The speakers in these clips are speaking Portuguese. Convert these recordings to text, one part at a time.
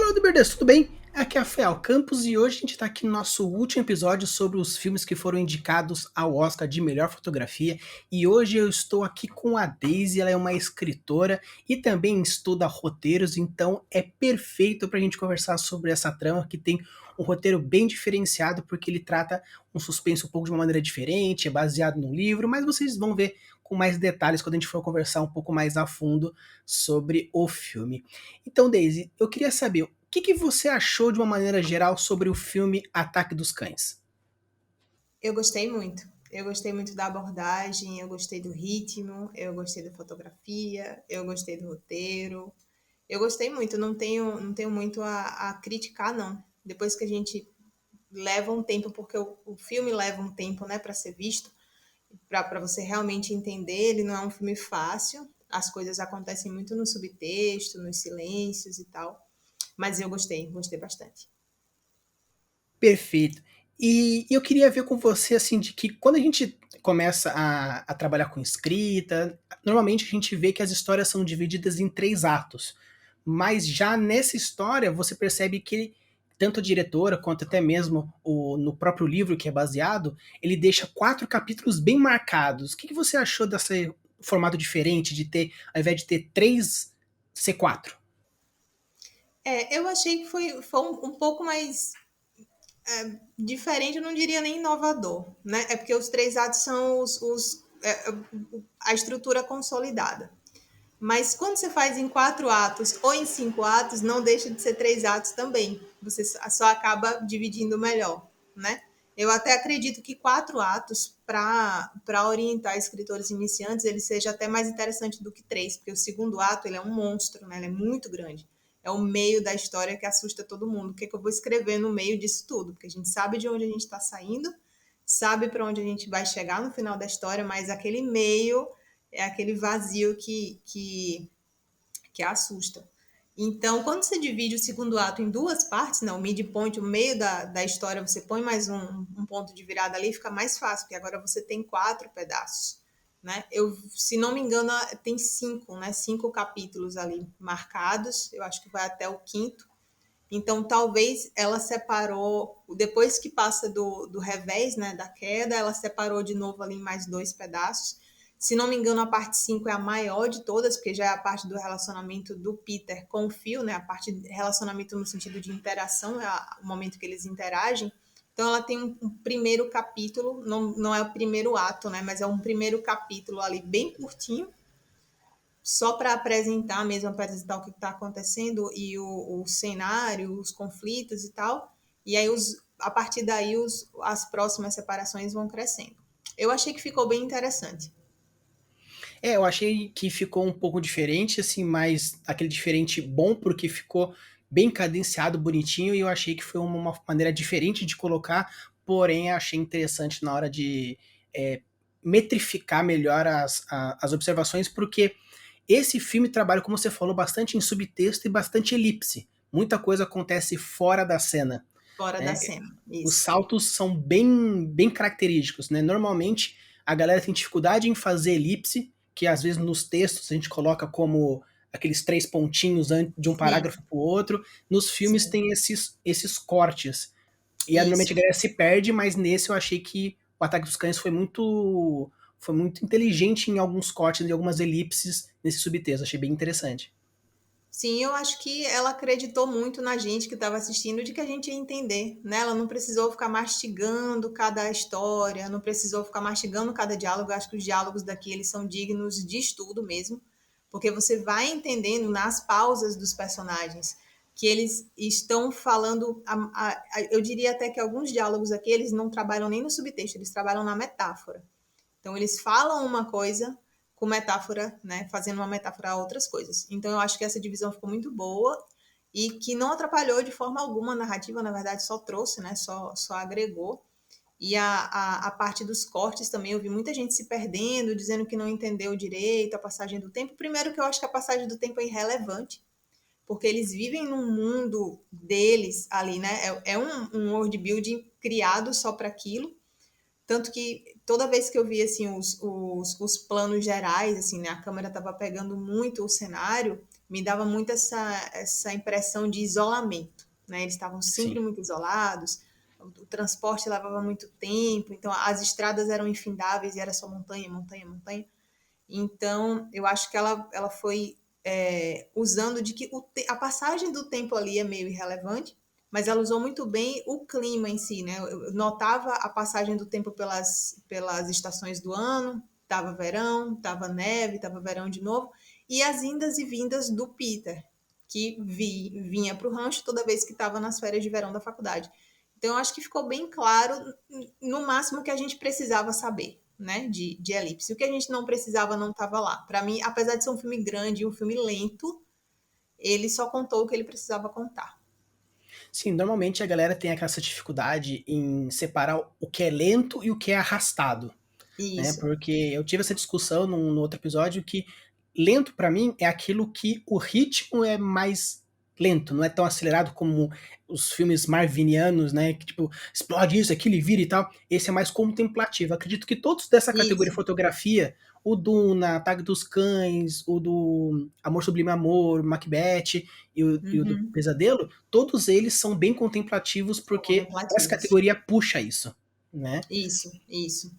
Fala do Berdes, tudo bem? Aqui é Rafael Campos e hoje a gente está aqui no nosso último episódio sobre os filmes que foram indicados ao Oscar de melhor fotografia. E hoje eu estou aqui com a Daisy, ela é uma escritora e também estuda roteiros, então é perfeito para a gente conversar sobre essa trama que tem um roteiro bem diferenciado porque ele trata um suspense um pouco de uma maneira diferente, é baseado num livro, mas vocês vão ver com mais detalhes quando a gente for conversar um pouco mais a fundo sobre o filme. Então, Daisy, eu queria saber o que você achou de uma maneira geral sobre o filme Ataque dos Cães? Eu gostei muito. Eu gostei muito da abordagem, eu gostei do ritmo, eu gostei da fotografia, eu gostei do roteiro. Eu gostei muito, não tenho muito a criticar, não. Depois que a gente leva um tempo, porque o filme leva um tempo, né, para ser visto, para você realmente entender, ele não é um filme fácil. As coisas acontecem muito no subtexto, nos silêncios e tal. Mas eu gostei bastante. Perfeito. E eu queria ver com você, assim, de que quando a gente começa a trabalhar com escrita, normalmente a gente vê que as histórias são divididas em três atos. Mas já nessa história, você percebe que tanto a diretora quanto até mesmo no próprio livro que é baseado, ele deixa quatro capítulos bem marcados. O que você achou desse formato diferente de ter, ao invés de ter três, ser quatro? Eu achei que foi um pouco mais diferente, eu não diria nem inovador, né? É porque os três atos são a estrutura consolidada. Mas quando você faz em 4 atos ou em 5 atos, não deixa de ser 3 atos também. Você só acaba dividindo melhor, né? Eu até acredito que 4 atos para orientar escritores iniciantes ele seja até mais interessante do que três, porque o segundo ato ele é um monstro, né? Ele é muito grande. É o meio da história que assusta todo mundo. O que, é que eu vou escrever no meio disso tudo? Porque a gente sabe de onde a gente está saindo, sabe para onde a gente vai chegar no final da história, mas aquele meio é aquele vazio que assusta. Então, quando você divide o segundo ato em duas partes, né, o midpoint, o meio da história, você põe mais um ponto de virada ali, fica mais fácil, porque agora você tem 4 pedaços. Né? Se não me engano, tem 5, né? 5 capítulos ali marcados. Eu acho que vai até o quinto. Então, talvez ela separou, depois que passa do revés, né, da queda, ela separou de novo ali em mais 2 pedaços. Se não me engano, a parte 5 é a maior de todas, porque já é a parte do relacionamento do Peter com o Phil, né, a parte de relacionamento no sentido de interação, é o momento que eles interagem. Então, ela tem um primeiro capítulo, não é o primeiro ato, né, mas é um primeiro capítulo ali bem curtinho, só para apresentar mesmo, apresentar o que está acontecendo e o cenário, os conflitos e tal. E aí, a partir daí, as próximas separações vão crescendo. Eu achei que ficou bem interessante. Eu achei que ficou um pouco diferente, assim, mas aquele diferente bom, porque ficou bem cadenciado, bonitinho, e eu achei que foi uma maneira diferente de colocar, porém achei interessante na hora de metrificar melhor as observações, porque esse filme trabalha, como você falou, bastante em subtexto e bastante elipse. Muita coisa acontece fora da cena. Fora da Né? cena. Os Isso. saltos são bem característicos, né? Normalmente a galera tem dificuldade em fazer elipse, que às vezes nos textos a gente coloca como aqueles três pontinhos de um Sim, parágrafo para o outro. Nos filmes sim. tem esses cortes. E normalmente a Isso. galera se perde, mas nesse eu achei que o Ataque dos Cães foi muito inteligente em alguns cortes, em algumas elipses nesse subtexto. Achei bem interessante. Sim, eu acho que ela acreditou muito na gente que estava assistindo de que a gente ia entender, né? Ela não precisou ficar mastigando cada história, não precisou ficar mastigando cada diálogo. Eu acho que os diálogos daqui eles são dignos de estudo mesmo, porque você vai entendendo nas pausas dos personagens que eles estão falando. Eu diria até que alguns diálogos aqui eles não trabalham nem no subtexto, eles trabalham na metáfora. Então, eles falam uma coisa com metáfora, né? Fazendo uma metáfora a outras coisas. Então, eu acho que essa divisão ficou muito boa e que não atrapalhou de forma alguma a narrativa, na verdade, só trouxe, né? Só agregou. E a parte dos cortes também, eu vi muita gente se perdendo, dizendo que não entendeu direito a passagem do tempo. Primeiro, que eu acho que a passagem do tempo é irrelevante, porque eles vivem num mundo deles ali, né? É um world building criado só para aquilo. Tanto que toda vez que eu vi assim os planos gerais, assim, né, a câmera estava pegando muito o cenário, me dava muito essa impressão de isolamento, né? Eles estavam sempre Sim. muito isolados, o transporte levava muito tempo, então as estradas eram infindáveis e era só montanha, montanha, montanha. Então, eu acho que ela foi usando de que a passagem do tempo ali é meio irrelevante, mas ela usou muito bem o clima em si, né? Eu notava a passagem do tempo pelas estações do ano, tava verão, tava neve, tava verão de novo, e as indas e vindas do Peter, que vinha para o rancho toda vez que estava nas férias de verão da faculdade. Então, eu acho que ficou bem claro, no máximo, que a gente precisava saber, né, de Elipse. O que a gente não precisava não estava lá. Para mim, apesar de ser um filme grande e um filme lento, ele só contou o que ele precisava contar. Sim, normalmente a galera tem aquela dificuldade em separar o que é lento e o que é arrastado, né? Isso, Porque eu tive essa discussão no outro episódio que lento pra mim é aquilo que o ritmo é mais lento, não é tão acelerado como os filmes marvinianos, né? Que tipo, explode isso, aquilo e vira e tal. Esse é mais contemplativo. Acredito que todos dessa categoria isso, fotografia, o Duna, Ataque dos Cães, o do Amor Sublime Amor, Macbeth e o do uhum. Pesadelo, todos eles são bem contemplativos São porque essa contemplativos. categoria puxa isso, né? Isso, isso.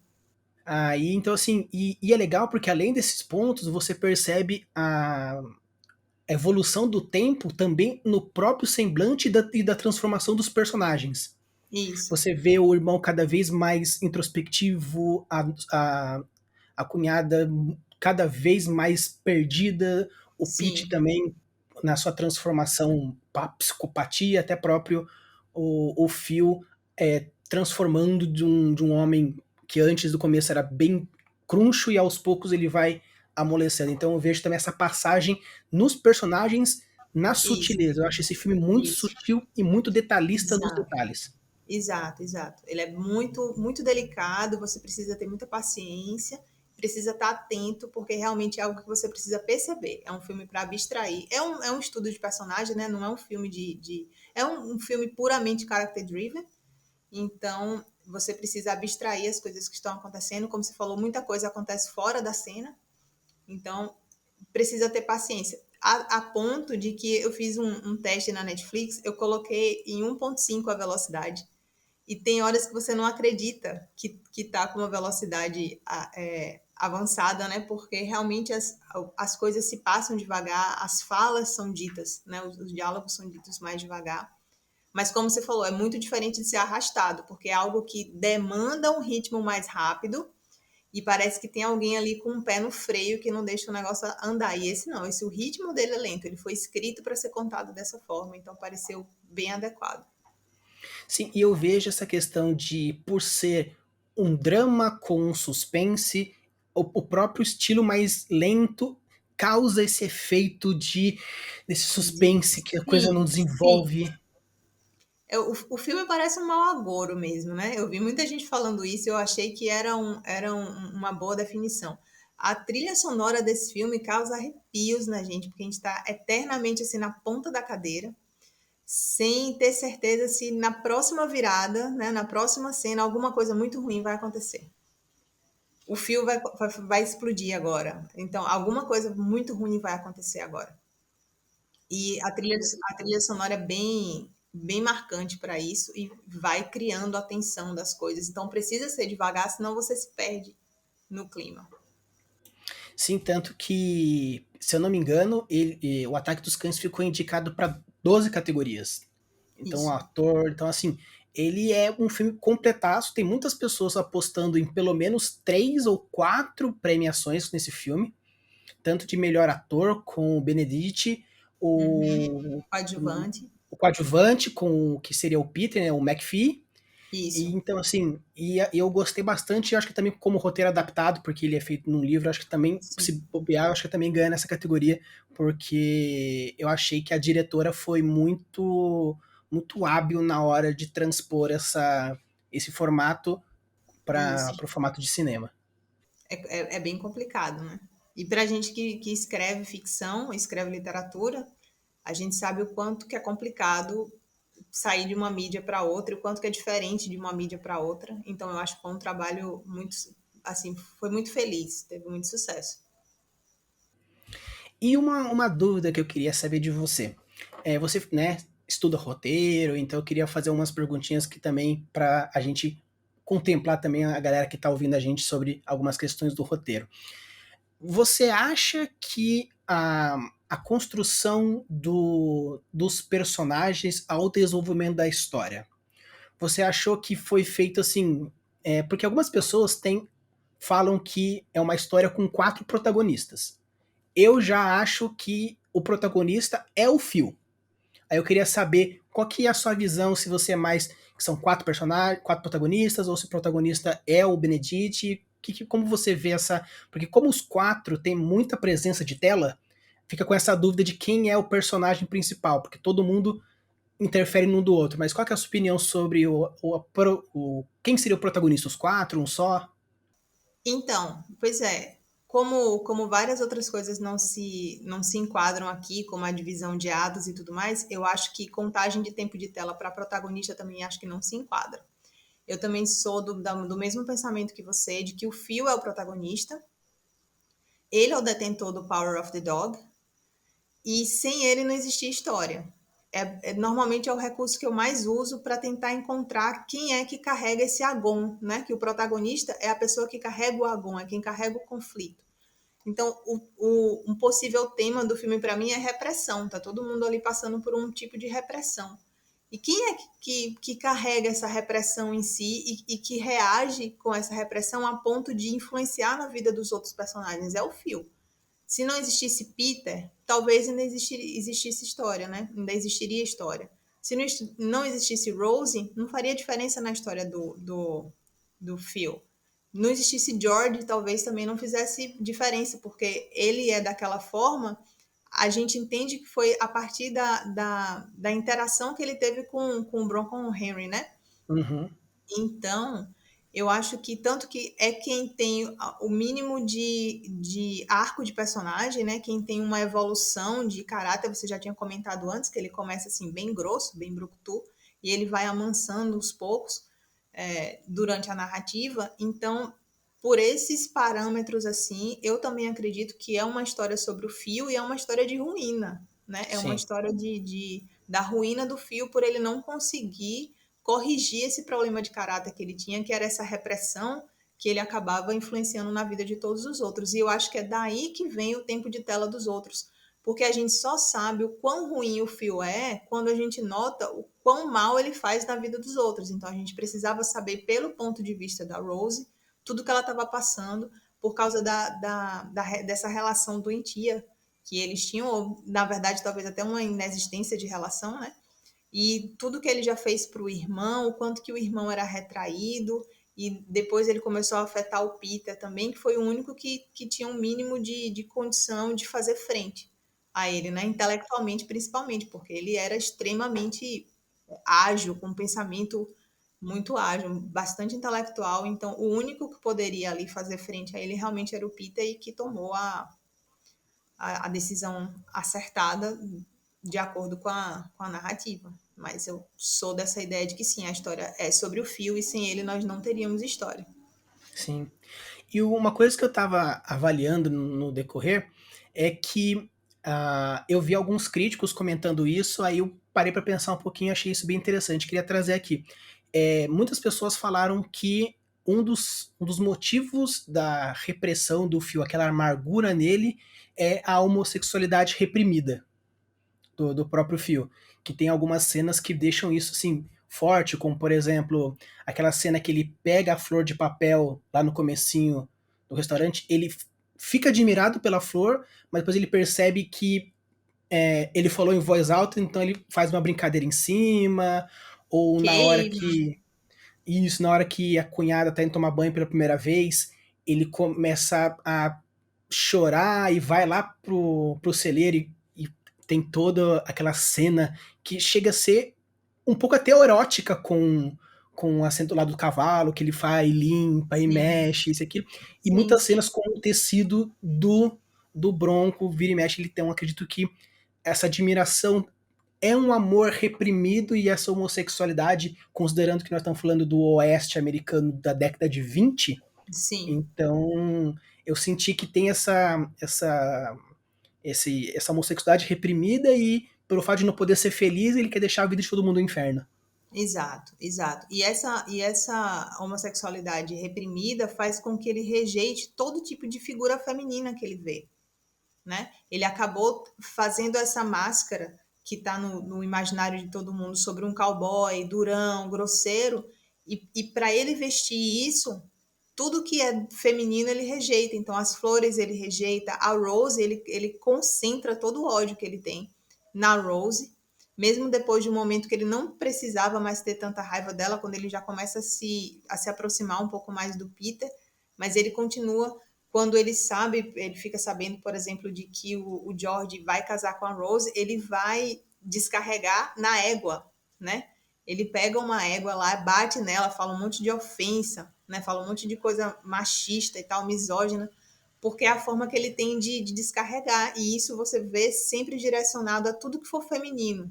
Aí, então, assim, e é legal porque além desses pontos, você percebe a evolução do tempo também no próprio semblante e da transformação dos personagens. Isso. Você vê o irmão cada vez mais introspectivo, a cunhada cada vez mais perdida, o Pete Sim, também na sua transformação para psicopatia, até próprio o Phil transformando de um homem que antes do começo era bem cruncho e aos poucos ele vai amolecendo. Então eu vejo também essa passagem nos personagens na isso, sutileza. Eu acho esse filme muito isso. sutil e muito detalhista nos Exato. detalhes. Exato, exato. Ele é muito, muito delicado, você precisa ter muita paciência, precisa estar atento, porque realmente é algo que você precisa perceber. É um filme para abstrair. É um estudo de personagem, né? Não é um filme é um filme puramente character-driven, então você precisa abstrair as coisas que estão acontecendo. Como você falou, muita coisa acontece fora da cena, então precisa ter paciência. A ponto de que eu fiz um teste na Netflix, eu coloquei em 1.5 a velocidade. E tem horas que você não acredita que tá com uma velocidade avançada, né? Porque realmente as coisas se passam devagar, as falas são ditas, né? Os diálogos são ditos mais devagar. Mas como você falou, é muito diferente de ser arrastado, porque é algo que demanda um ritmo mais rápido e parece que tem alguém ali com um pé no freio que não deixa o negócio andar. E esse não, esse o ritmo dele é lento, ele foi escrito para ser contado dessa forma, então pareceu bem adequado. Sim, e eu vejo essa questão de, por ser um drama com um suspense, o próprio estilo mais lento causa esse efeito desse De, suspense que a coisa não sim, sim. desenvolve. O filme parece um mau agouro mesmo, né? Eu vi muita gente falando isso e eu achei que uma boa definição. A trilha sonora desse filme causa arrepios na gente, porque a gente está eternamente assim na ponta da cadeira, sem ter certeza se na próxima virada, né, na próxima cena, alguma coisa muito ruim vai acontecer. O fio vai explodir agora. Então, alguma coisa muito ruim vai acontecer agora. E a trilha sonora é bem marcante para isso e vai criando a tensão das coisas. Então precisa ser devagar, senão você se perde no clima. Sim, tanto que, se eu não me engano, o Ataque dos Cães ficou indicado para 12 categorias. Então, o Isso. ator, então assim, ele é um filme completaço, tem muitas pessoas apostando em pelo menos 3 ou 4 premiações nesse filme, tanto de melhor ator com o Benedict, o, o, Coadjuvante. o coadjuvante com o que seria o Peter, né, o McPhee. E, Isso. então, assim, eu gostei bastante, eu acho que também como roteiro adaptado, porque ele é feito num livro, acho que também, se Sim. bobear, eu acho que também ganha nessa categoria, porque eu achei que a diretora foi muito hábil na hora de transpor esse formato para Isso. o formato de cinema. É bem complicado, né? E para a gente que escreve ficção, escreve literatura, a gente sabe o quanto que é complicado sair de uma mídia para outra, e o quanto que é diferente de uma mídia para outra. Então eu acho que foi um trabalho muito, assim, foi muito feliz, teve muito sucesso. E uma dúvida que eu queria saber de você. Você, né, estuda roteiro, então eu queria fazer umas perguntinhas que também para a gente contemplar também a galera que está ouvindo a gente sobre algumas questões do roteiro. Você acha que a construção dos personagens ao desenvolvimento da história, você achou que foi feito assim? Porque algumas pessoas falam que é uma história com 4 protagonistas. Eu já acho que o protagonista é o Phil. Aí eu queria saber qual que é a sua visão, se você é mais que são 4 personagens, 4 protagonistas, ou se o protagonista é o Benedict. Como você vê essa. Porque como os 4 têm muita presença de tela, fica com essa dúvida de quem é o personagem principal, porque todo mundo interfere num do outro. Mas qual que é a sua opinião sobre quem seria o protagonista? Os 4, um só? Então, pois é, como várias outras coisas não se enquadram aqui, como a divisão de atos e tudo mais, eu acho que contagem de tempo de tela para protagonista também acho que não se enquadra. Eu também sou do mesmo pensamento que você, de que o Phil é o protagonista, ele é o detentor do Power of the Dog, e sem ele não existia história. Normalmente é o recurso que eu mais uso para tentar encontrar quem é que carrega esse agon, né? Que o protagonista é a pessoa que carrega o agon, é quem carrega o conflito. Então, um possível tema do filme para mim é repressão. Tá todo mundo ali passando por um tipo de repressão. E quem é que carrega essa repressão em si e que reage com essa repressão a ponto de influenciar na vida dos outros personagens? É o Phil. Se não existisse Peter, talvez ainda existisse história, né? Ainda existiria história. Se não existisse Rose, não faria diferença na história do Phil. Não existisse George, talvez também não fizesse diferença, porque ele é daquela forma, a gente entende que foi a partir da interação que ele teve com o Bronco Henry, né? Uhum. Então, eu acho que tanto que é quem tem o mínimo de arco de personagem, né? Quem tem uma evolução de caráter, você já tinha comentado antes, que ele começa assim bem grosso, bem brucutu, e ele vai amansando aos poucos durante a narrativa. Então, por esses parâmetros assim, eu também acredito que é uma história sobre o Fio e é uma história de ruína, né? É uma Sim. história da ruína do Fio por ele não conseguir corrigir esse problema de caráter que ele tinha, que era essa repressão que ele acabava influenciando na vida de todos os outros. E eu acho que é daí que vem o tempo de tela dos outros. Porque a gente só sabe o quão ruim o Phil é quando a gente nota o quão mal ele faz na vida dos outros. Então a gente precisava saber, pelo ponto de vista da Rose, tudo que ela estava passando por causa dessa relação doentia que eles tinham, ou na verdade talvez até uma inexistência de relação, né? E tudo que ele já fez para o irmão, o quanto que o irmão era retraído, e depois ele começou a afetar o Peter também, que foi o único que tinha um mínimo de condição de fazer frente a ele, né? Intelectualmente principalmente, porque ele era extremamente ágil, com um pensamento muito ágil, bastante intelectual, então o único que poderia ali fazer frente a ele realmente era o Peter e que tomou a decisão acertada de acordo com a narrativa. Mas eu sou dessa ideia de que sim, a história é sobre o Fio e sem ele nós não teríamos história. Sim. E uma coisa que eu estava avaliando no decorrer é que eu vi alguns críticos comentando isso, aí eu parei para pensar um pouquinho e achei isso bem interessante. Queria trazer aqui. Muitas pessoas falaram que um dos motivos da repressão do Phil, aquela amargura nele, é a homossexualidade reprimida do próprio Phil. Que tem algumas cenas que deixam isso assim forte, como por exemplo, aquela cena que ele pega a flor de papel lá no comecinho do restaurante, ele fica admirado pela flor, mas depois ele percebe que ele falou em voz alta, então ele faz uma brincadeira em cima, ou na hora Queima. que isso, na hora que a cunhada tá indo tomar banho pela primeira vez, ele começa a chorar e vai lá pro celeiro e tem toda aquela cena que chega a ser um pouco até erótica com o assento lá do cavalo, que ele faz, limpa e Sim, mexe, isso e aquilo. E sim, muitas sim. cenas com o tecido do Bronco, vira e mexe, ele tem, eu acredito que essa admiração é um amor reprimido e essa homossexualidade, considerando que nós estamos falando do oeste americano da década de 20, Sim. então eu senti que tem essa homossexualidade reprimida e, pelo fato de não poder ser feliz, ele quer deixar a vida de todo mundo no inferno. Exato, exato. E essa homossexualidade reprimida faz com que ele rejeite todo tipo de figura feminina que ele vê, né? Ele acabou fazendo essa máscara que está no imaginário de todo mundo sobre um cowboy durão, grosseiro, e para ele vestir isso, tudo que é feminino ele rejeita. Então, as flores ele rejeita, a Rose ele concentra todo o ódio que ele tem na Rose, mesmo depois de um momento que ele não precisava mais ter tanta raiva dela, quando ele já começa a se aproximar um pouco mais do Peter, mas ele continua. Quando ele sabe, ele fica sabendo, por exemplo, de que o George vai casar com a Rose, ele vai descarregar na égua, né? Ele pega uma égua lá, bate nela, fala um monte de ofensa, né? Fala um monte de coisa machista e tal, misógina, porque é a forma que ele tem de descarregar. E isso você vê sempre direcionado a tudo que for feminino.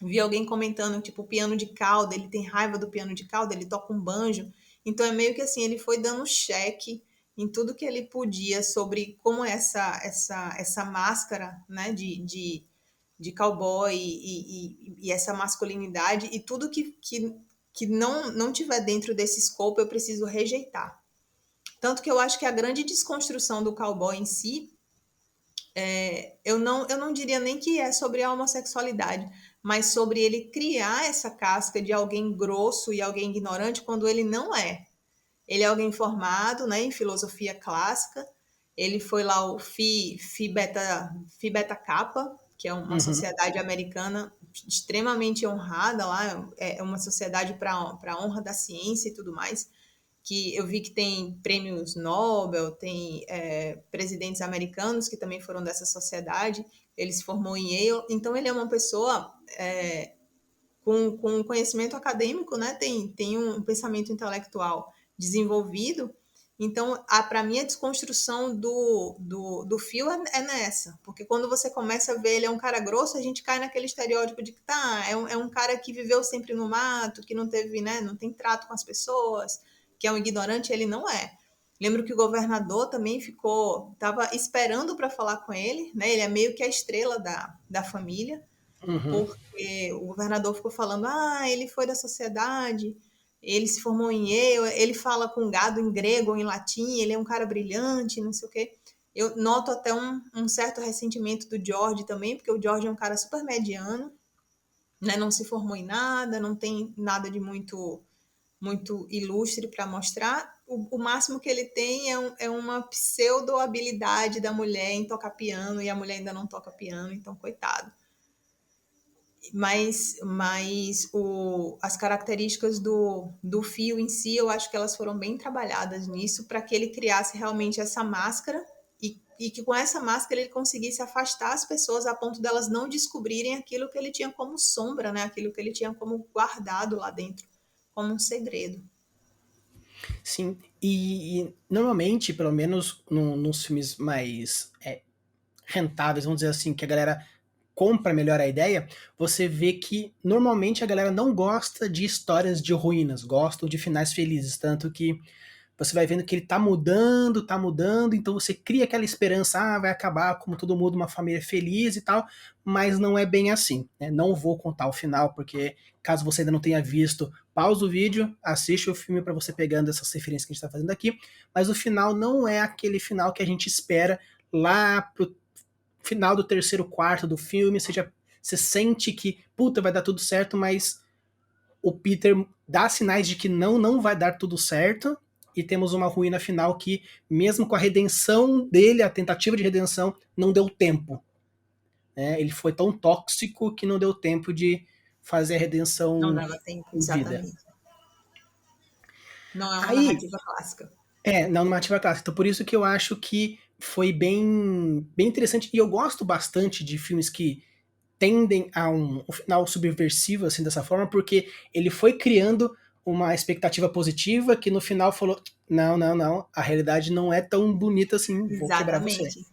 Vi alguém comentando, tipo, o piano de cauda, ele tem raiva do piano de cauda, ele toca um banjo. Então é meio que assim, ele foi dando cheque em tudo que ele podia sobre como essa máscara, né, de cowboy e essa masculinidade e tudo que não tiver dentro desse escopo eu preciso rejeitar. Tanto que eu acho que a grande desconstrução do cowboy em si, eu não diria nem que é sobre a homossexualidade, mas sobre ele criar essa casca de alguém grosso e alguém ignorante quando ele não é. Ele é alguém formado, né, em filosofia clássica. Ele foi lá o Phi Beta Kappa, que é uma Uhum. sociedade americana extremamente honrada lá, é uma sociedade para a honra da ciência e tudo mais, que eu vi que tem prêmios Nobel, tem presidentes americanos que também foram dessa sociedade, ele se formou em Yale, então ele é uma pessoa com conhecimento acadêmico, né? Tem um pensamento intelectual desenvolvido. Então, para mim, a desconstrução do Phil é nessa. Porque quando você começa a ver ele é um cara grosso, a gente cai naquele estereótipo de que é um cara que viveu sempre no mato, que não teve, né, não tem trato com as pessoas, que é um ignorante, ele não é. Lembro que o governador também estava esperando para falar com ele, né? Ele é meio que a estrela da família, Uhum. porque o governador ficou falando, ele foi da sociedade, ele se formou em Yale, ele fala com gado em grego ou em latim, ele é um cara brilhante, não sei o quê. Eu noto até um certo ressentimento do George também, porque o George é um cara super mediano, né? Não se formou em nada, não tem nada de muito ilustre para mostrar. O máximo que ele tem é uma pseudo-habilidade da mulher em tocar piano, e a mulher ainda não toca piano, então coitado. Mas as características do fio em si, eu acho que elas foram bem trabalhadas nisso para que ele criasse realmente essa máscara e que com essa máscara ele conseguisse afastar as pessoas a ponto delas não descobrirem aquilo que ele tinha como sombra, né? Aquilo que ele tinha como guardado lá dentro, como um segredo. Sim, e normalmente, pelo menos nos filmes mais rentáveis, vamos dizer assim, que a galera compra melhor a ideia, você vê que normalmente a galera não gosta de histórias de ruínas, gostam de finais felizes, tanto que você vai vendo que ele tá mudando, então você cria aquela esperança, vai acabar como todo mundo, uma família feliz e tal, mas não é bem assim, né? Não vou contar o final, porque caso você ainda não tenha visto, pausa o vídeo, assiste o filme para você pegando essas referências que a gente tá fazendo aqui, mas o final não é aquele final que a gente espera lá pro final do terceiro quarto do filme, você sente que, puta, vai dar tudo certo, mas o Peter dá sinais de que não vai dar tudo certo, e temos uma ruína final que, mesmo com a redenção dele, a tentativa de redenção, não deu tempo. Né? Ele foi tão tóxico que não deu tempo de fazer a Não redenção dava tempo, em vida. exatamente. Não é uma Aí, narrativa clássica. não narrativa clássica. Então, por isso que eu acho que foi bem interessante, e eu gosto bastante de filmes que tendem a um final subversivo, assim, dessa forma, porque ele foi criando uma expectativa positiva que no final falou: não, a realidade não é tão bonita assim, vou quebrar você. Exatamente.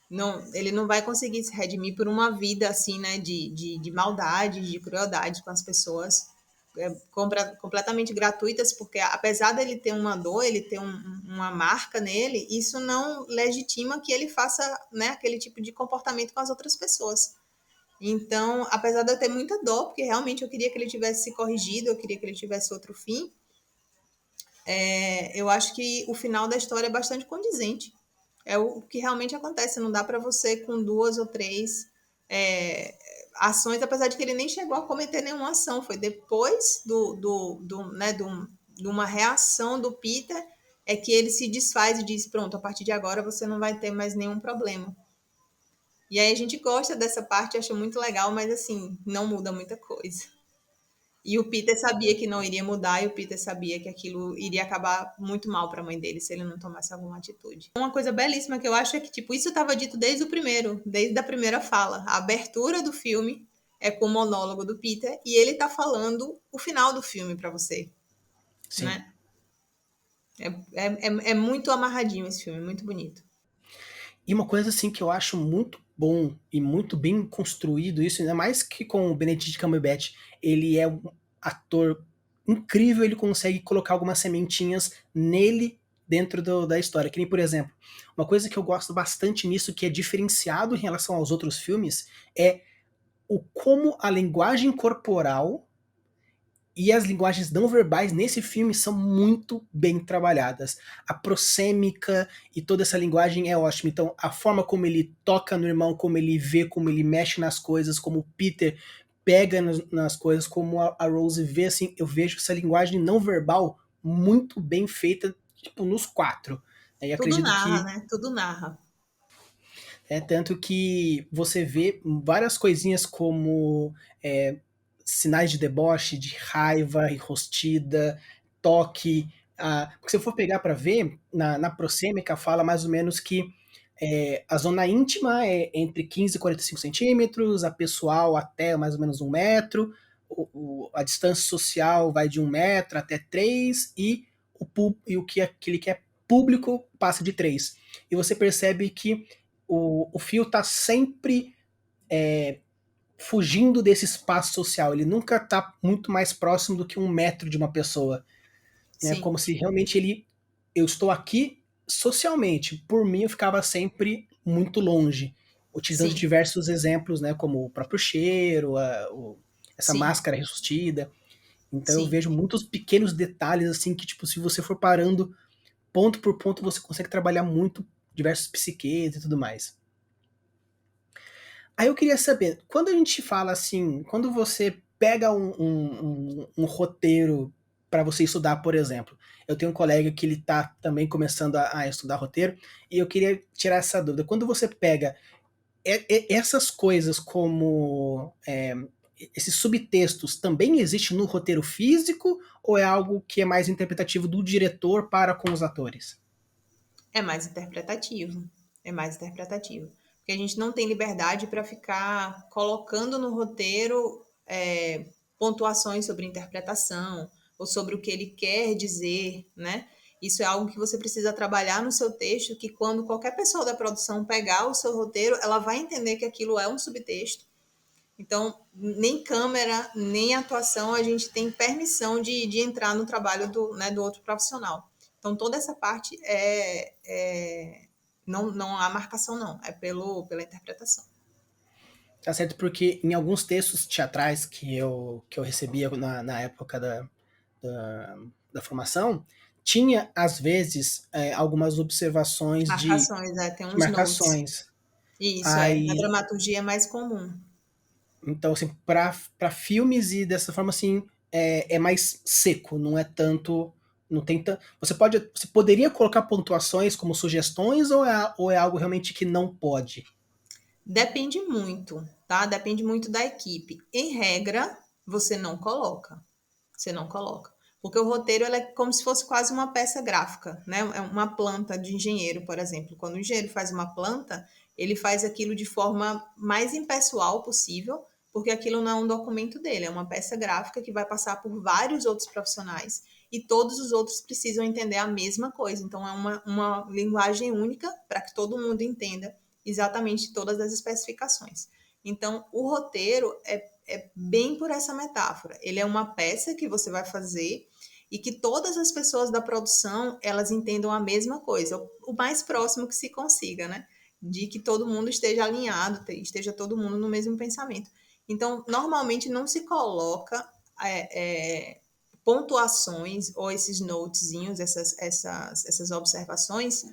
Não, ele não vai conseguir se redimir por uma vida assim, né, de maldade, de crueldade com as pessoas. completamente gratuitas, porque apesar dele ter uma dor, ele ter uma marca nele, isso não legitima que ele faça, né, aquele tipo de comportamento com as outras pessoas. Então, apesar de eu ter muita dor, porque realmente eu queria que ele tivesse se corrigido, eu queria que ele tivesse outro fim, eu acho que o final da história é bastante condizente. É o que realmente acontece. Não dá para você, com duas ou três ações, apesar de que ele nem chegou a cometer nenhuma ação. Foi depois de uma reação do Peter é que ele se desfaz e diz: pronto, a partir de agora você não vai ter mais nenhum problema. E aí a gente gosta dessa parte, acha muito legal, mas assim, não muda muita coisa. E o Peter sabia que não iria mudar, e o Peter sabia que aquilo iria acabar muito mal para a mãe dele se ele não tomasse alguma atitude. Uma coisa belíssima que eu acho é que, tipo, isso estava dito desde a primeira fala. A abertura do filme é com o monólogo do Peter e ele tá falando o final do filme para você, Sim. né? É muito amarradinho esse filme, muito bonito. E uma coisa assim que eu acho muito bom e muito bem construído isso, ainda mais que com o Benedict Cumberbatch, ele é um ator incrível, ele consegue colocar algumas sementinhas nele dentro da história. Que nem, por exemplo, uma coisa que eu gosto bastante nisso, que é diferenciado em relação aos outros filmes, é o como a linguagem corporal e as linguagens não verbais nesse filme são muito bem trabalhadas. A proxêmica e toda essa linguagem é ótima. Então, a forma como ele toca no irmão, como ele vê, como ele mexe nas coisas, como o Peter pega nas coisas, como a Rose vê, assim, eu vejo essa linguagem não verbal muito bem feita, tipo, nos quatro. E Tudo acredito narra, que né? Tudo narra. tanto que você vê várias coisinhas como sinais de deboche, de raiva enrostida, toque. Porque se eu for pegar para ver, na proxêmica fala mais ou menos que a zona íntima é entre 15 e 45 centímetros, a pessoal até mais ou menos 1 metro, a distância social vai de 1 metro até 3, e o que aquele que é público passa de 3. E você percebe que o Fio tá sempre fugindo desse espaço social. Ele nunca tá muito mais próximo do que 1 metro de uma pessoa. Né? Sim, Como se realmente ele. Eu estou aqui socialmente. Por mim, eu ficava sempre muito longe. Utilizando sim, diversos exemplos, né? Como o próprio cheiro, essa sim, máscara revestida. Então eu sim. vejo muitos pequenos detalhes, assim, que, tipo, se você for parando ponto por ponto, você consegue trabalhar muito diversos psiquês e tudo mais. Aí eu queria saber, quando a gente fala assim, quando você pega um roteiro para você estudar, por exemplo, eu tenho um colega que ele tá também começando a estudar roteiro, e eu queria tirar essa dúvida. Quando você pega essas coisas como esses subtextos, também existe no roteiro físico, ou é algo que é mais interpretativo do diretor para com os atores? É mais interpretativo. É mais interpretativo. Porque a gente não tem liberdade para ficar colocando no roteiro pontuações sobre interpretação ou sobre o que ele quer dizer, né? Isso é algo que você precisa trabalhar no seu texto, que quando qualquer pessoa da produção pegar o seu roteiro, ela vai entender que aquilo é um subtexto. Então, nem câmera, nem atuação, a gente tem permissão de entrar no trabalho do outro profissional. Então, toda essa parte não há marcação, não, é pela interpretação. Tá certo, porque em alguns textos teatrais que eu recebia na época da, da formação, tinha, às vezes, algumas observações Marcações, tem de uns notes. marcações. Isso na Aí, dramaturgia é mais comum. então, assim, para filmes e dessa forma, assim, é mais seco, não é tanto. Não tem você poderia colocar pontuações como sugestões, ou é algo realmente que não pode? Depende muito, tá? Depende muito da equipe. Em regra, você não coloca. Você não coloca. Porque o roteiro é como se fosse quase uma peça gráfica, né? É uma planta de engenheiro, por exemplo. Quando o engenheiro faz uma planta, ele faz aquilo de forma mais impessoal possível, porque aquilo não é um documento dele, é uma peça gráfica que vai passar por vários outros profissionais e todos os outros precisam entender a mesma coisa. Então, é uma linguagem única para que todo mundo entenda exatamente todas as especificações. Então, o roteiro é bem por essa metáfora. Ele é uma peça que você vai fazer e que todas as pessoas da produção, elas entendam a mesma coisa, o mais próximo que se consiga, né? De que todo mundo esteja alinhado, esteja todo mundo no mesmo pensamento. Então, normalmente não se coloca pontuações ou esses notezinhos, essas observações,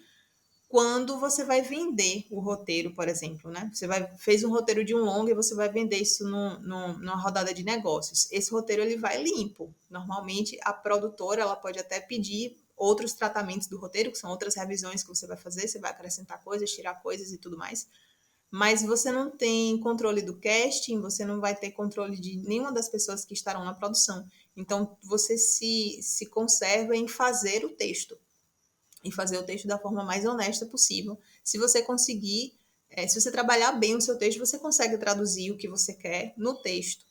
quando você vai vender o roteiro, por exemplo, né? Fez um roteiro de um longa e você vai vender isso numa rodada de negócios. Esse roteiro ele vai limpo. Normalmente a produtora ela pode até pedir outros tratamentos do roteiro, que são outras revisões que você vai fazer, você vai acrescentar coisas, tirar coisas e tudo mais. Mas você não tem controle do casting, você não vai ter controle de nenhuma das pessoas que estarão na produção. Então você se conserva em fazer o texto e fazer o texto da forma mais honesta possível. Se você conseguir, se você trabalhar bem o seu texto, você consegue traduzir o que você quer no texto,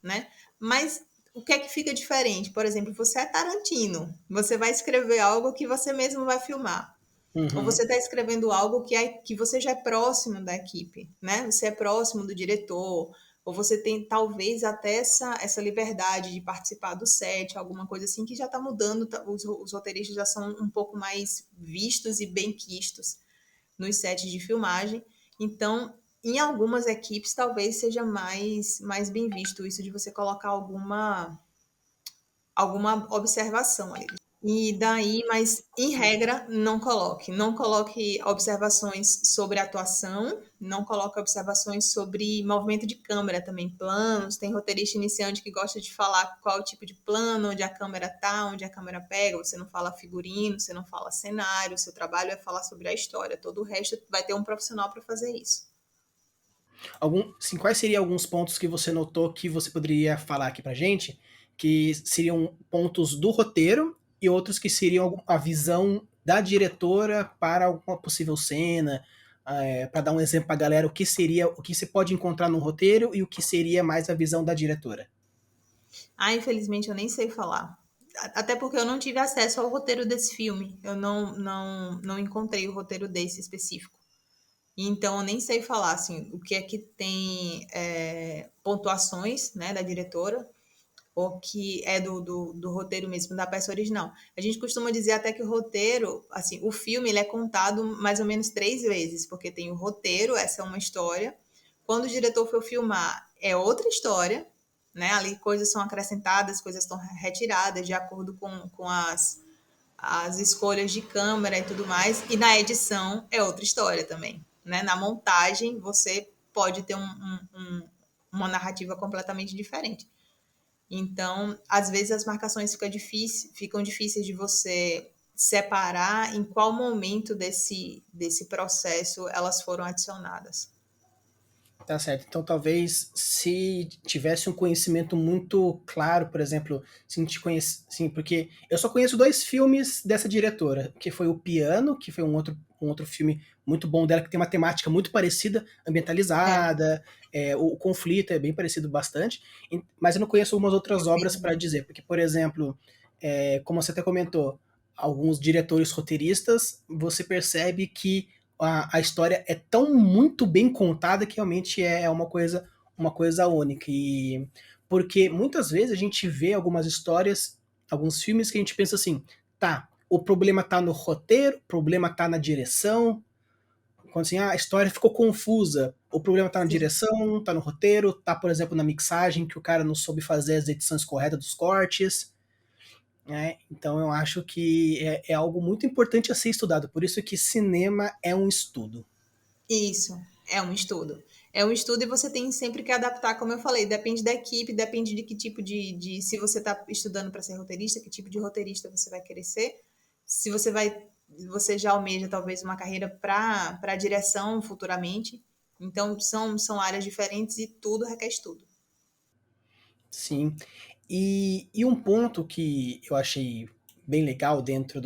né? Mas o que é que fica diferente? Por exemplo, você é Tarantino, você vai escrever algo que você mesmo vai filmar. Ou Uhum. você está escrevendo algo que você já é próximo da equipe, né? Você é próximo do diretor, ou você tem talvez até essa liberdade de participar do set, alguma coisa assim, que já está mudando, os roteiristas já são um pouco mais vistos e bem quistos nos sets de filmagem. Então, em algumas equipes, talvez seja mais bem visto isso de você colocar alguma observação ali. E daí, mas em regra, não coloque. Não coloque observações sobre atuação, não coloque observações sobre movimento de câmera também, planos. Tem roteirista iniciante que gosta de falar qual tipo de plano, onde a câmera tá, onde a câmera pega. Você não fala figurino, você não fala cenário, seu trabalho é falar sobre a história. Todo o resto vai ter um profissional para fazer isso. Sim, quais seriam alguns pontos que você notou que você poderia falar aqui pra gente, que seriam pontos do roteiro e outros que seriam a visão da diretora para alguma possível cena, para dar um exemplo pra galera, o que seria, o que você pode encontrar no roteiro e o que seria mais a visão da diretora? Ah, infelizmente eu nem sei falar. Até porque eu não tive acesso ao roteiro desse filme. Eu não encontrei o roteiro desse específico. Então, eu nem sei falar assim, o que é que tem pontuações, né, da diretora, ou que é do roteiro mesmo, da peça original. A gente costuma dizer até que o roteiro, assim, o filme ele é contado mais ou menos 3 vezes, porque tem o roteiro, essa é uma história. Quando o diretor for filmar, é outra história, né? Ali coisas são acrescentadas, coisas estão retiradas de acordo com as escolhas de câmera e tudo mais. E na edição é outra história também, né? Na montagem você pode ter uma narrativa completamente diferente. Então, às vezes as marcações ficam difíceis de você separar em qual momento desse processo elas foram adicionadas. Tá certo. Então, talvez se tivesse um conhecimento muito claro, por exemplo, se a gente conhece, sim, porque eu só conheço 2 filmes dessa diretora, que foi O Piano, que foi um outro filme muito bom dela, que tem uma temática muito parecida, É, ambientalizada, o conflito é bem parecido bastante, mas eu não conheço umas outras obras para confirmo. dizer, porque, por exemplo, como você até comentou, alguns diretores roteiristas, você percebe que a história é tão muito bem contada que realmente é uma coisa única. E porque muitas vezes a gente vê algumas histórias, alguns filmes que a gente pensa assim, tá, o problema tá no roteiro, o problema tá na direção, quando assim, a história ficou confusa, o problema tá na Sim. direção, tá no roteiro, tá, por exemplo, na mixagem, que o cara não soube fazer as edições corretas dos cortes, né? Então eu acho que é algo muito importante a ser estudado, por isso que cinema é um estudo. Isso, é um estudo. É um estudo e você tem sempre que adaptar, como eu falei, depende da equipe, depende de que tipo se você está estudando para ser roteirista, que tipo de roteirista você vai querer ser. Se você já almeja talvez uma carreira para direção futuramente. Então, são áreas diferentes e tudo requer estudo. Sim. E um ponto que eu achei bem legal dentro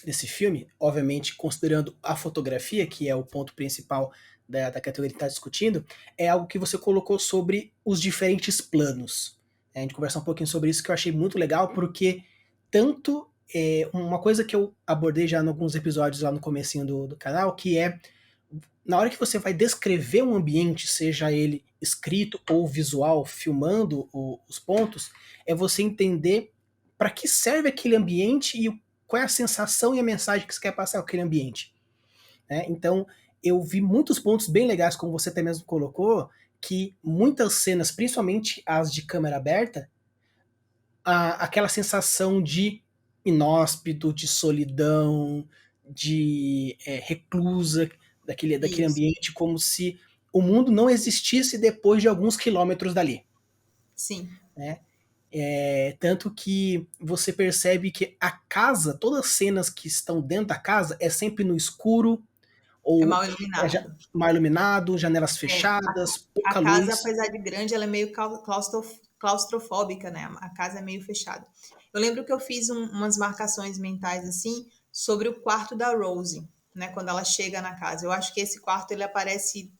desse filme, obviamente considerando a fotografia, que é o ponto principal da categoria que está discutindo, é algo que você colocou sobre os diferentes planos. A gente conversar um pouquinho sobre isso que eu achei muito legal, porque tanto uma coisa que eu abordei já em alguns episódios lá no comecinho do canal, que é na hora que você vai descrever um ambiente, seja ele escrito ou visual, filmando os pontos, é você entender para que serve aquele ambiente e qual é a sensação e a mensagem que você quer passar com aquele ambiente. Né? Então, eu vi muitos pontos bem legais, como você até mesmo colocou, que muitas cenas, principalmente as de câmera aberta, aquela sensação de inóspito, de solidão, de reclusa daquele Isso, ambiente, como se o mundo não existisse depois de alguns quilômetros dali. sim. Né? Tanto que você percebe que a casa, todas as cenas que estão dentro da casa, é sempre no escuro, É ou mal iluminado. mal iluminado, janelas É, fechadas, a pouca casa, luz. apesar de grande, ela é meio claustrofóbica, né? A casa é meio fechada. Eu lembro que eu fiz umas marcações mentais assim sobre o quarto da Rose, né? Quando ela chega na casa. Eu acho que esse quarto ele aparece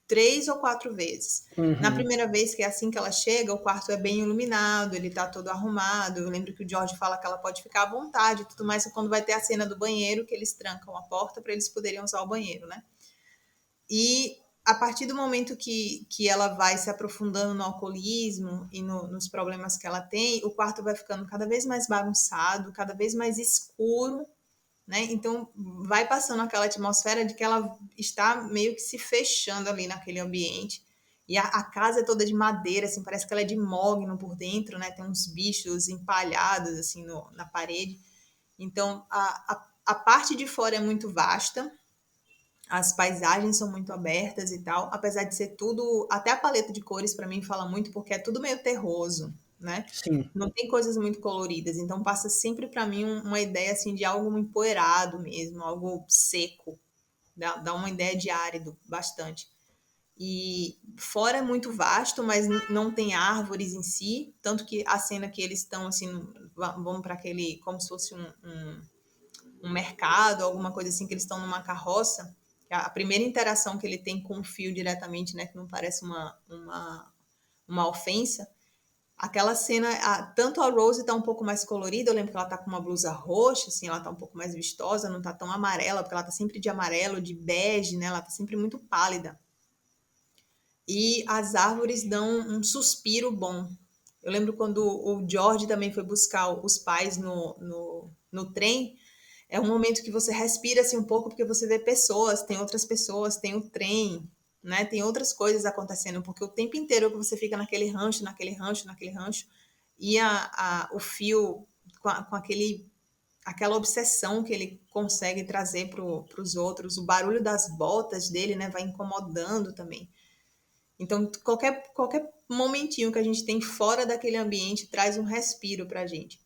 3 ou 4 vezes. Na Uhum. primeira vez, que é assim que ela chega, o quarto é bem iluminado, ele tá todo arrumado. Eu lembro que o George fala que ela pode ficar à vontade e tudo mais, quando vai ter a cena do banheiro, que eles trancam a porta para eles poderem usar o banheiro, né? E a partir do momento que ela vai se aprofundando no alcoolismo e nos problemas que ela tem, o quarto vai ficando cada vez mais bagunçado, cada vez mais escuro, né? Então vai passando aquela atmosfera de que ela está meio que se fechando ali naquele ambiente. E a casa é toda de madeira, assim, parece que ela é de mogno por dentro, né? Tem uns bichos empalhados assim na parede. Então a parte de fora é muito vasta, as paisagens são muito abertas e tal, apesar de ser tudo, até a paleta de cores para mim fala muito porque é tudo meio terroso, né? Sim. Não tem coisas muito coloridas, então passa sempre para mim uma ideia assim de algo empoeirado mesmo, algo seco, dá uma ideia de árido bastante. E fora é muito vasto, mas não tem árvores em si, tanto que a cena que eles estão assim, vamos para aquele, como se fosse um mercado, alguma coisa assim, que eles estão numa carroça, a primeira interação que ele tem com o fio diretamente, né, que não parece uma ofensa, aquela cena, tanto a Rose está um pouco mais colorida, eu lembro que ela está com uma blusa roxa, assim, ela está um pouco mais vistosa, não está tão amarela, porque ela está sempre de amarelo, de bege, né, ela está sempre muito pálida. E as árvores dão um suspiro bom. Eu lembro quando o George também foi buscar os pais no trem, é um momento que você respira assim um pouco, porque você vê pessoas, tem outras pessoas, tem o trem, né? Tem outras coisas acontecendo, porque o tempo inteiro que você fica naquele rancho, naquele rancho, naquele rancho, e o fio com aquela obsessão que ele consegue trazer para os outros, o barulho das botas dele, né, vai incomodando também. Então, qualquer momentinho que a gente tem fora daquele ambiente traz um respiro para a gente.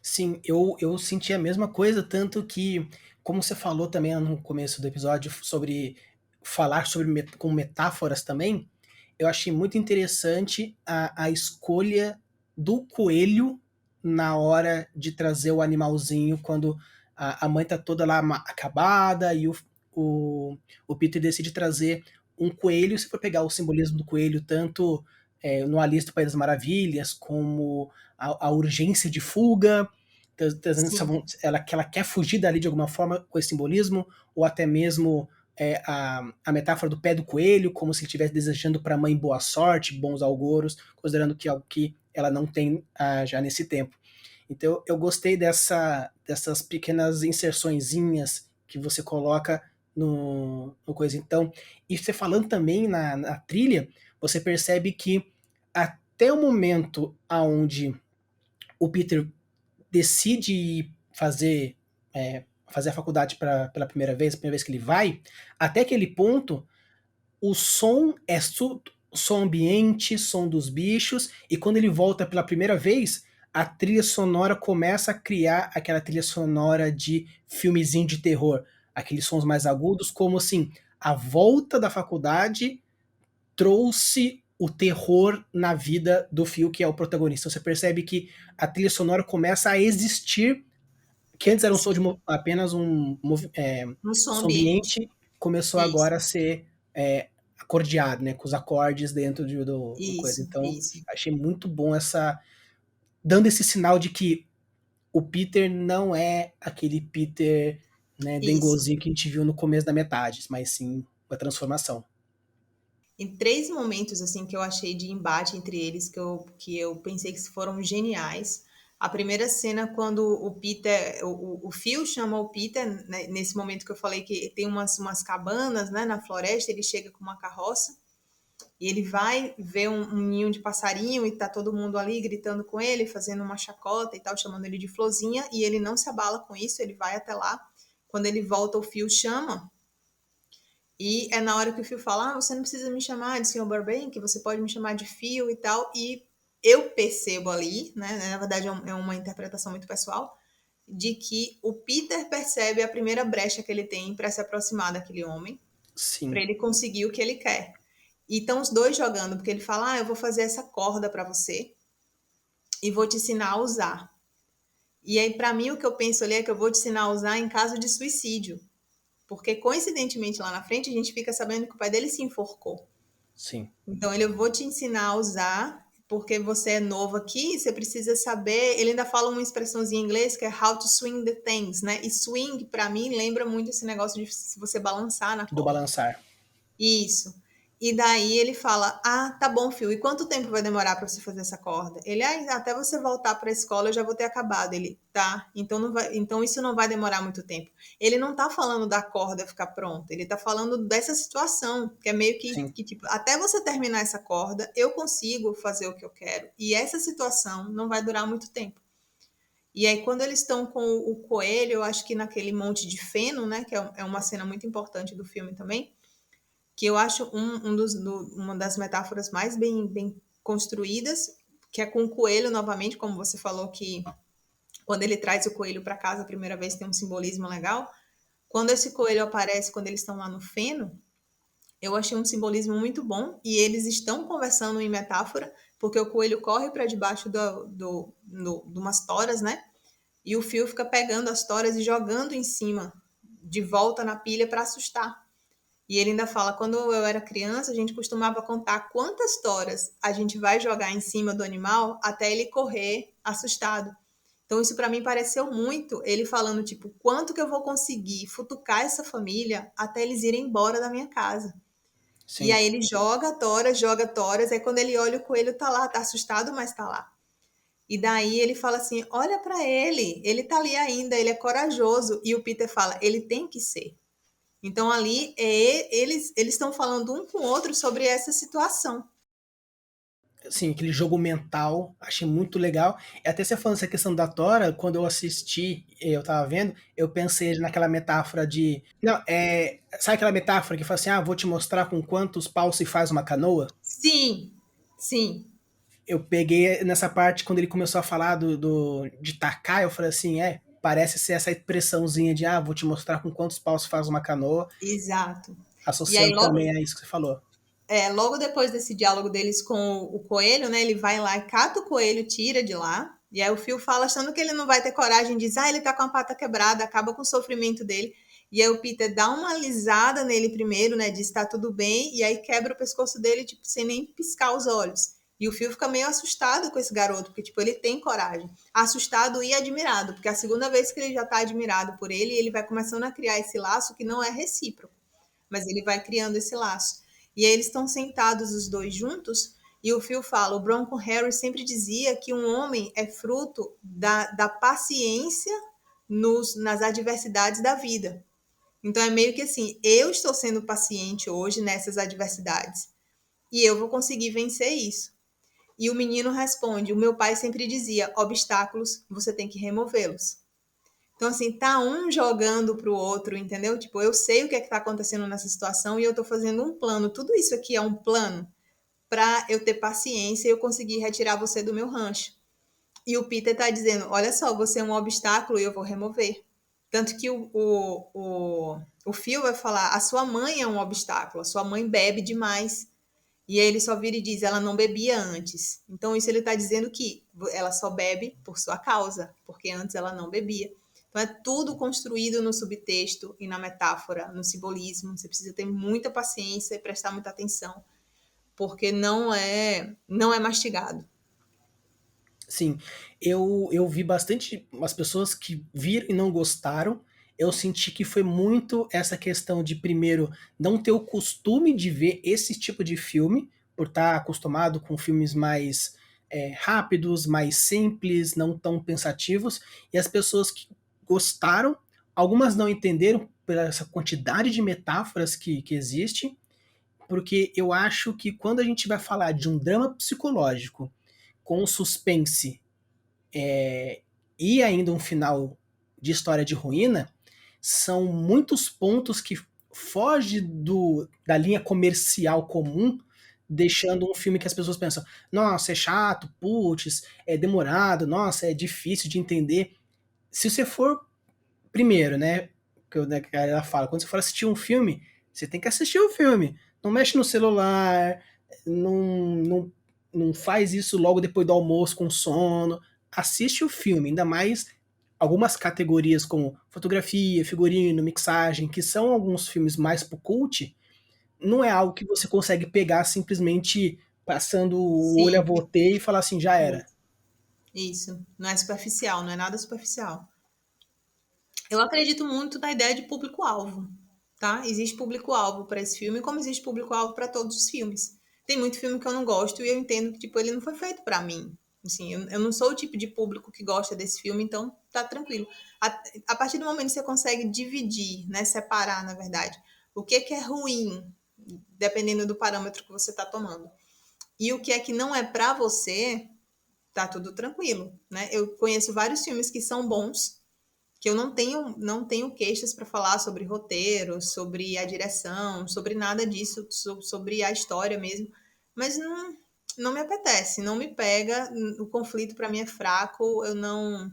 Sim, eu senti a mesma coisa, tanto que, como você falou também no começo do episódio sobre falar sobre com metáforas também, eu achei muito interessante a escolha do coelho na hora de trazer o animalzinho, quando a mãe tá toda lá acabada e o, o Peter decide trazer um coelho. Se for pegar o simbolismo do coelho, tanto no Alice do País das Maravilhas, como a urgência de fuga, trazendo Sim, ela, que ela quer fugir dali de alguma forma com esse simbolismo, ou até mesmo a metáfora do pé do coelho, como se ele estivesse desejando para a mãe boa sorte, bons augúrios, considerando que é algo que ela não tem já nesse tempo. Então eu gostei dessas pequenas inserçõezinhas que você coloca no coisa. Então, e você falando também na trilha, você percebe que até o momento aonde o Peter decide fazer a faculdade pela primeira vez, a primeira vez que ele vai, até aquele ponto, o som é som ambiente, som dos bichos, e quando ele volta pela primeira vez, a trilha sonora começa a criar aquela trilha sonora de filmezinho de terror, aqueles sons mais agudos, como assim, a volta da faculdade trouxe o terror na vida do Phil, que é o protagonista. Você percebe que a trilha sonora começa a existir, que antes era um som de sim. apenas Um som som ambiente. ambiente, começou agora Isso, a ser acordeado, né, com os acordes dentro do coisa. isso, Então, isso. achei muito bom dando esse sinal de que o Peter não é aquele Peter né, Isso. dengozinho que a gente viu no começo da metade, mas sim uma transformação. Em três momentos assim que eu achei de embate entre eles que eu pensei que foram geniais. A primeira cena quando o Peter, o Phil chama o Peter, né, nesse momento que eu falei que tem umas cabanas, né, na floresta, ele chega com uma carroça e ele vai ver um ninho de passarinho e tá todo mundo ali gritando com ele, fazendo uma chacota e tal, chamando ele de Florzinha, e ele não se abala com isso, ele vai até lá. Quando ele volta, o Phil chama e é na hora que o Phil fala: Ah, você não precisa me chamar de Sr. Burbank, você pode me chamar de Phil e tal. E eu percebo ali, né? Na verdade, é uma interpretação muito pessoal, de que o Peter percebe a primeira brecha que ele tem para se aproximar daquele homem, para Sim, ele conseguir o que ele quer. E estão os dois jogando, porque ele fala: Ah, eu vou fazer essa corda para você e vou te ensinar a usar. E aí, para mim, o que eu penso ali é que eu vou te ensinar a usar em caso de suicídio. Porque, coincidentemente, lá na frente, a gente fica sabendo que o pai dele se enforcou. sim, Então, ele, eu vou te ensinar a usar, porque você é novo aqui, você precisa saber. Ele ainda fala uma expressãozinha em inglês que é how to swing the things, né? E swing, para mim, lembra muito esse negócio de se você balançar na do corda. balançar. Isso. E daí ele fala: Ah, tá bom, Phil. E quanto tempo vai demorar para você fazer essa corda? Ele: Ah, até você voltar para a escola eu já vou ter acabado. Ele: Tá. Então não vai, então isso não vai demorar muito tempo. Ele não tá falando da corda ficar pronta. Ele tá falando dessa situação que é meio Sim, que tipo, até você terminar essa corda eu consigo fazer o que eu quero. E essa situação não vai durar muito tempo. E aí, quando eles estão com o coelho, eu acho que naquele monte de feno, né? Que é uma cena muito importante do filme também, que eu acho uma das metáforas mais bem construídas, que é com o coelho novamente, como você falou que quando ele traz o coelho para casa a primeira vez tem um simbolismo legal. Quando esse coelho aparece, quando eles estão lá no feno, eu achei um simbolismo muito bom e eles estão conversando em metáfora, porque o coelho corre para debaixo de umas toras, né? E o fio fica pegando as toras e jogando em cima, de volta na pilha para assustar. E ele ainda fala: quando eu era criança, a gente costumava contar quantas toras a gente vai jogar em cima do animal até ele correr assustado. Então, isso para mim pareceu muito ele falando, tipo, quanto que eu vou conseguir futucar essa família até eles irem embora da minha casa. E sim. aí ele joga toras, aí quando ele olha o coelho tá lá, tá assustado, mas tá lá. E daí ele fala assim: olha para ele tá ali ainda, ele é corajoso. E o Peter fala: ele tem que ser. Então ali eles estão falando um com o outro sobre essa situação. Assim, aquele jogo mental, achei muito legal. E até você falando essa questão da Tora, quando eu assisti, eu tava vendo, eu pensei naquela metáfora de. Não, sabe aquela metáfora que fala assim: ah, vou te mostrar com quantos paus se faz uma canoa? Sim, sim, Eu peguei nessa parte quando ele começou a falar de tacar, eu falei assim: parece ser essa expressãozinha de, ah, vou te mostrar com quantos paus se faz uma canoa, exato. E aí associando também a isso que você falou. logo depois desse diálogo deles com o coelho, né, ele vai lá e cata o coelho, tira de lá. E aí o Phil fala, achando que ele não vai ter coragem, diz: ah, ele tá com a pata quebrada, acaba com o sofrimento dele. E aí o Peter dá uma alisada nele primeiro, né, diz: tá tudo bem, e aí quebra o pescoço dele, tipo, sem nem piscar os olhos. E o Phil fica meio assustado com esse garoto, porque, tipo, ele tem coragem. Assustado e admirado, porque a segunda vez que ele já tá admirado por ele, ele vai começando a criar esse laço que não é recíproco, mas ele vai criando esse laço. E aí eles estão sentados os dois juntos, e o Phil fala: o Bronco Harry sempre dizia que um homem é fruto da paciência nas adversidades da vida. Então é meio que assim: eu estou sendo paciente hoje nessas adversidades, e eu vou conseguir vencer isso. E o menino responde: o meu pai sempre dizia, obstáculos, você tem que removê-los. Então, assim, tá um jogando pro outro, entendeu? Tipo, eu sei o que é que tá acontecendo nessa situação e eu tô fazendo um plano. Tudo isso aqui é um plano para eu ter paciência e eu conseguir retirar você do meu rancho. E o Peter tá dizendo: olha só, você é um obstáculo e eu vou remover. Tanto que o Phil vai falar: a sua mãe é um obstáculo, a sua mãe bebe demais. E aí ele só vira e diz: ela não bebia antes. Então, isso ele está dizendo que ela só bebe por sua causa, porque antes ela não bebia. Então, é tudo construído no subtexto e na metáfora, no simbolismo. Você precisa ter muita paciência e prestar muita atenção, porque não é mastigado. Sim, eu vi bastante as pessoas que viram e não gostaram. eu senti que foi muito essa questão de, primeiro, não ter o costume de ver esse tipo de filme, por estar acostumado com filmes mais rápidos, mais simples, não tão pensativos, e as pessoas que gostaram, algumas não entenderam pela essa quantidade de metáforas que existe, porque eu acho que quando a gente vai falar de um drama psicológico com suspense e ainda um final de história de ruína, são muitos pontos que foge da linha comercial comum, deixando um filme que as pessoas pensam, nossa, é chato, putz, é demorado, nossa, é difícil de entender. Se você for, primeiro, né, que ela fala, quando você for assistir um filme, você tem que assistir o filme. Não mexe no celular, não, não faz isso logo depois do almoço com sono. Assiste o filme, ainda mais algumas categorias como fotografia, figurino, mixagem, que são alguns filmes mais pro cult, não é algo que você consegue pegar simplesmente passando o olho a Sim, volteio e falar assim, já era. isso. Não é superficial, não é nada superficial. Eu acredito muito na ideia de público-alvo, tá? Existe público-alvo para esse filme, como existe público-alvo para todos os filmes. Tem muito filme que eu não gosto e eu entendo que, tipo, ele não foi feito para mim. Assim, eu não sou o tipo de público que gosta desse filme, então tá tranquilo. A partir do momento que você consegue dividir, né, separar, na verdade, o que é ruim, dependendo do parâmetro que você tá tomando, e o que é que não é para você, tá tudo tranquilo, né? Eu conheço vários filmes que são bons, que eu não tenho queixas para falar sobre roteiro, sobre a direção, sobre nada disso, sobre a história mesmo, mas não me apetece, não me pega, o conflito para mim é fraco, eu não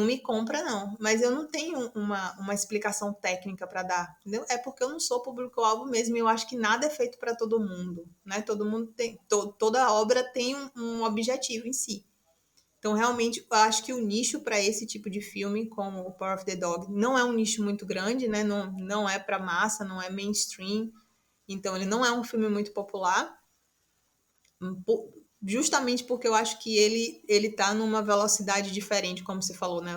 me compra não, mas eu não tenho uma explicação técnica para dar, entendeu? É porque eu não sou público-alvo mesmo, e eu acho que nada é feito para todo mundo, né? Todo mundo tem, toda obra tem um objetivo em si. Então, realmente, eu acho que o nicho para esse tipo de filme, como o Power of the Dog, não é um nicho muito grande, né? Não é para massa, não é mainstream. Então, ele não é um filme muito popular, justamente porque eu acho que ele tá numa velocidade diferente, como você falou, né?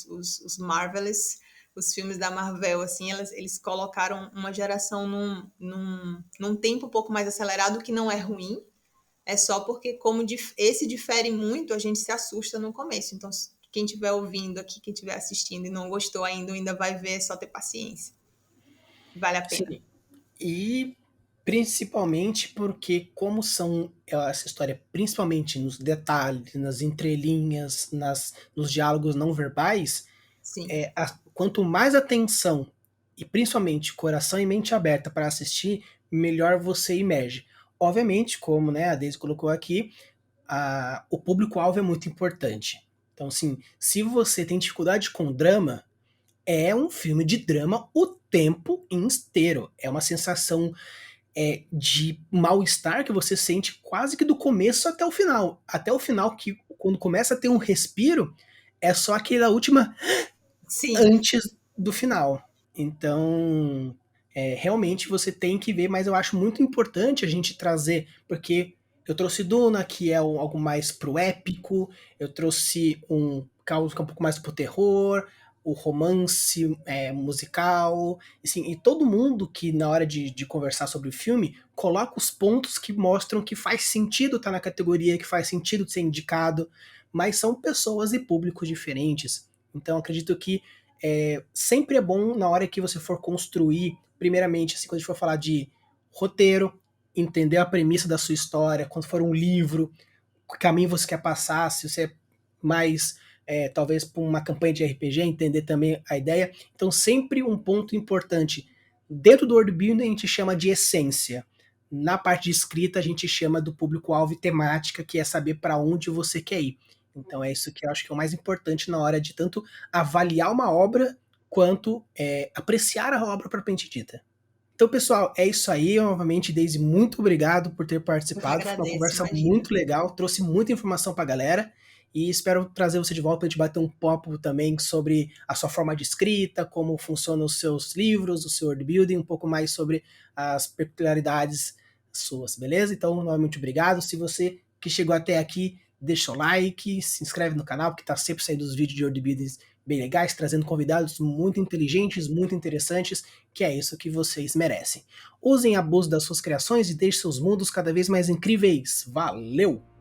Os Marvelous, os filmes da Marvel, assim, eles colocaram uma geração num tempo um pouco mais acelerado, que não é ruim, é só porque, como esse difere muito, a gente se assusta no começo. Então, quem estiver ouvindo aqui, quem estiver assistindo e não gostou ainda vai ver, é só ter paciência. Vale a pena. Sim. E principalmente porque, como são essa história, principalmente nos detalhes, nas entrelinhas, nos diálogos não verbais, Sim, quanto mais atenção e principalmente coração e mente aberta para assistir, melhor você emerge. Obviamente, como né, a Daisy colocou aqui, o público-alvo é muito importante. Então, assim, se você tem dificuldade com drama, é um filme de drama o tempo inteiro. É uma sensação de mal-estar que você sente quase que do começo até o final. Até o final, que quando começa a ter um respiro, é só aquela última sim, antes do final. Então, realmente você tem que ver, mas eu acho muito importante a gente trazer, porque eu trouxe Duna, que é algo mais pro épico, eu trouxe um caos que é um pouco mais pro terror, o romance musical, assim, e todo mundo que na hora de conversar sobre o filme coloca os pontos que mostram que faz sentido estar na categoria, que faz sentido ser indicado, mas são pessoas e públicos diferentes. Então acredito que sempre é bom na hora que você for construir, primeiramente, assim, quando a gente for falar de roteiro, entender a premissa da sua história, quando for um livro, que caminho você quer passar, se você é mais, talvez, para uma campanha de RPG, entender também a ideia. Então, sempre um ponto importante. Dentro do world building, a gente chama de essência. Na parte de escrita, a gente chama do público-alvo e temática, que é saber para onde você quer ir. Então, é isso que eu acho que é o mais importante na hora de tanto avaliar uma obra, quanto apreciar a obra propriamente dita. Então, pessoal, é isso aí. Novamente, Daisy, muito obrigado por ter eu que participado. Foi uma agradeço, conversa imagina. muito legal, trouxe muita informação para a galera. E espero trazer você de volta para a gente bater um papo também sobre a sua forma de escrita, como funcionam os seus livros, o seu world building, um pouco mais sobre as peculiaridades suas, beleza? Então, novamente, obrigado. Se você que chegou até aqui, deixa o like, se inscreve no canal, porque está sempre saindo os vídeos de world buildings bem legais, trazendo convidados muito inteligentes, muito interessantes, que é isso que vocês merecem. Usem e abusem das suas criações e deixem seus mundos cada vez mais incríveis. Valeu!